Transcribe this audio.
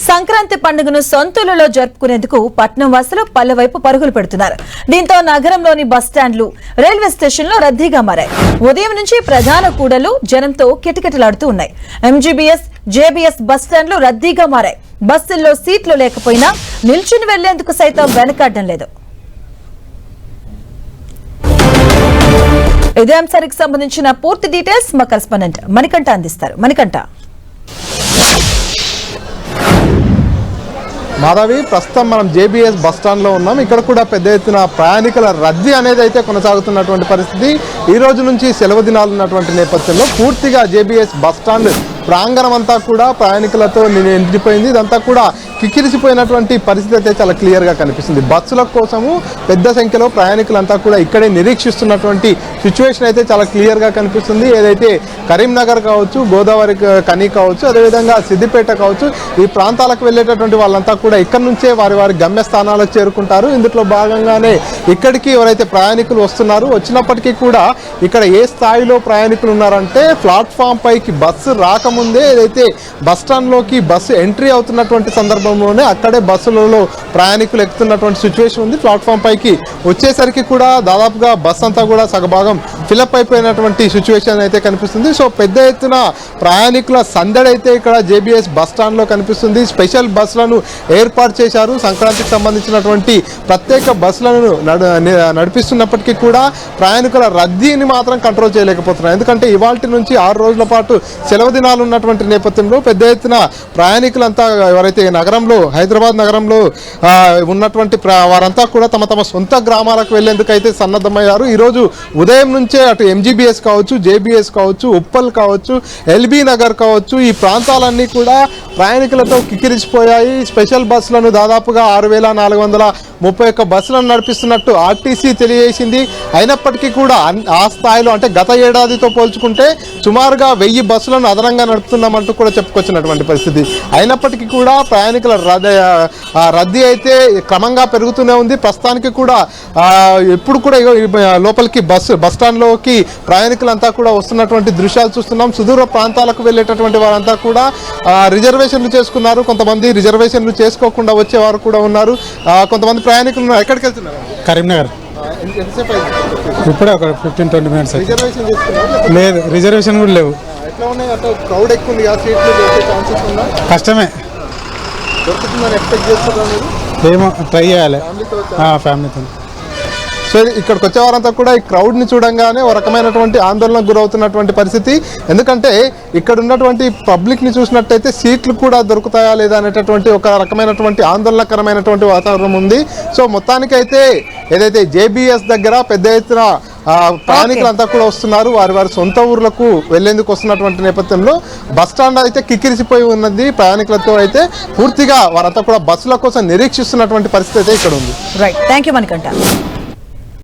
సంక్రాంతి పండుగను సొంతూరులో జరుపుకునేందుకు పట్నం వాసులు పల్లె వైపు పరుగులు పెడుతున్నారు. దీంతో నగరంలోని బస్టాండ్లు, రైల్వే స్టేషన్లు రద్దీగా మారాయి. ఉదయం నుంచి ప్రధాన కూడలు జనంతో కిటకిటలాడుతూ ఉన్నాయి. ఎంజీబీఎస్, జేబీఎస్ బస్టాండ్లు రద్దీగా మారాయి. బస్సుల్లో సీట్లు లేకపోయినా నిల్చుని వెళ్లేందుకు సైతం వెనకాడడం లేదు. ఇదే అంశానికి సంబంధించిన పూర్తి డీటెయిల్స్ మా కరెస్పాండెంట్ మణికంఠ అందిస్తారు. మణికంఠ. మాధవి, ప్రస్తుతం మనం జేబీఎస్ బస్టాండ్లో ఉన్నాం. ఇక్కడ కూడా పెద్ద ఎత్తున ప్రయాణికుల రద్దీ అనేది అయితే కొనసాగుతున్నటువంటి పరిస్థితి. ఈ రోజు నుంచి సెలవు దినాలు ఉన్నటువంటి నేపథ్యంలో పూర్తిగా జేబీఎస్ బస్టాండ్ ప్రాంగణం అంతా కూడా ప్రయాణికులతో నిండిపోయింది. ఇదంతా కూడా కిక్కిరిసిపోయినటువంటి పరిస్థితి అయితే చాలా క్లియర్గా కనిపిస్తుంది. బస్సుల కోసము పెద్ద సంఖ్యలో ప్రయాణికులంతా కూడా ఇక్కడే నిరీక్షిస్తున్నటువంటి సిచ్యువేషన్ అయితే చాలా క్లియర్గా కనిపిస్తుంది. ఏదైతే కరీంనగర్ కావచ్చు, గోదావరి కని కావచ్చు, అదేవిధంగా సిద్దిపేట కావచ్చు, ఈ ప్రాంతాలకు వెళ్ళేటటువంటి వాళ్ళంతా కూడా ఇక్కడ నుంచే వారి గమ్యస్థానాలకు చేరుకుంటారు. ఇందులో భాగంగానే ఇక్కడికి ఎవరైతే ప్రయాణికులు వచ్చినప్పటికీ కూడా ఇక్కడ ఏ స్థాయిలో ప్రయాణికులు ఉన్నారంటే ప్లాట్ఫామ్ పైకి బస్సు రాకముందే ఏదైతే బస్టాండ్లోకి బస్సు ఎంట్రీ అవుతున్నటువంటి సందర్భంలోనే అక్కడే బస్సులలో ప్రయాణికులు ఎక్కుతున్నటువంటి సిచ్యువేషన్ ఉంది. ప్లాట్ఫామ్ పైకి వచ్చేసరికి కూడా దాదాపుగా బస్ అంతా కూడా సగభాగం ఫిలప్ అయిపోయినటువంటి సిచ్యువేషన్ అయితే కనిపిస్తుంది. సో పెద్ద ఎత్తున ప్రయాణికుల సందడి అయితే ఇక్కడ జేబీఎస్ బస్టాండ్లో కనిపిస్తుంది. స్పెషల్ బస్సులను ఏర్పాటు చేశారు. సంక్రాంతికి సంబంధించినటువంటి ప్రత్యేక బస్సులను నడిపిస్తున్నప్పటికీ కూడా ప్రయాణికుల రద్దీని మాత్రం కంట్రోల్ చేయలేకపోతున్నారు. ఎందుకంటే ఇవాల్టి నుంచి 6 రోజుల పాటు సెలవు దినాలు ఉన్నటువంటి నేపథ్యంలో పెద్ద ఎత్తున ప్రయాణికులంతా ఎవరైతే నగరంలో, హైదరాబాద్ నగరంలో ఉన్నటువంటి వారంతా కూడా తమ సొంత గ్రామాలకు వెళ్లేందుకు అయితే సన్నద్ధమయ్యారు. ఈరోజు ఉదయం నుంచే అటు ఎంజీబీఎస్ కావచ్చు, జేబీఎస్ కావచ్చు, ఉప్పల్ కావచ్చు, ఎల్బీ నగర్ కావచ్చు, ఈ ప్రాంతాలన్నీ కూడా ప్రయాణికులతో కిక్కిరిసిపోయాయి. స్పెషల్ బస్సులను దాదాపుగా 6431 బస్సులను నడిపిస్తున్నట్టు ఆర్టీసీ తెలియజేసింది. అయినప్పటికీ కూడా ఆ స్థాయిలో అంటే గత ఏడాదితో పోల్చుకుంటే సుమారుగా 1000 బస్సులను అదనంగా నడుపుతున్నామంటూ కూడా చెప్పుకొచ్చినటువంటి పరిస్థితి. అయినప్పటికీ కూడా ప్రయాణికుల రద్దీ అయితే క్రమంగా పెరుగుతూనే ఉంది. ప్రస్తుతానికి కూడా ఎప్పుడు కూడా లోపలికి బస్టాండ్లోకి ప్రయాణికులంతా కూడా వస్తున్నటువంటి దృశ్యాలు చూస్తున్నాం. సుదూర ప్రాంతాలకు వెళ్ళేటటువంటి వారంతా కూడా రిజర్వేషన్లు చేసుకున్నారు. కొంతమంది రిజర్వేషన్లు చేసుకోకుండా వచ్చేవారు కూడా ఉన్నారు. కొంతమంది ప్రయాణికులు ఉన్నారు. ఎక్కడికి వెళ్తున్నారు? కరీంనగర్. ఇప్పుడే ఒక 15-20 మినిట్స్. లేదు, రిజర్వేషన్ కూడా లేవు. ఎట్లా ఉన్నాయి? అంటే క్రౌడ్ ఎక్కువ ఉంది. సీట్లు దొరికే ఛాన్సెస్ ఉందా? కష్టమే. దొరుకుతుందని ఎక్స్పెక్ట్ చేస్తున్నారు మీరు? ఏమో ట్రై చేయాలి ఫ్యామిలీతో. సో ఇక్కడికి వచ్చేవారంతా కూడా ఈ క్రౌడ్ని చూడంగానే ఒక రకమైనటువంటి ఆందోళనకు గురవుతున్నటువంటి పరిస్థితి. ఎందుకంటే ఇక్కడ ఉన్నటువంటి పబ్లిక్ని చూసినట్టయితే సీట్లు కూడా దొరుకుతాయా లేదా అనేటటువంటి ఒక రకమైనటువంటి ఆందోళనకరమైనటువంటి వాతావరణం ఉంది. సో మొత్తానికైతే ఏదైతే జేబీఎస్ దగ్గర పెద్ద ఎత్తున ప్రయాణికులంతా కూడా వస్తున్నారు. వారి సొంత ఊర్లకు వెళ్లేందుకు వస్తున్నటువంటి నేపథ్యంలో బస్టాండ్ అయితే కిక్కిరిసిపోయి ఉన్నది. ప్రయాణికులతో అయితే పూర్తిగా వారంతా కూడా బస్సుల కోసం నిరీక్షిస్తున్నటువంటి పరిస్థితి అయితే ఇక్కడ ఉంది. Right, thank you Manikanta.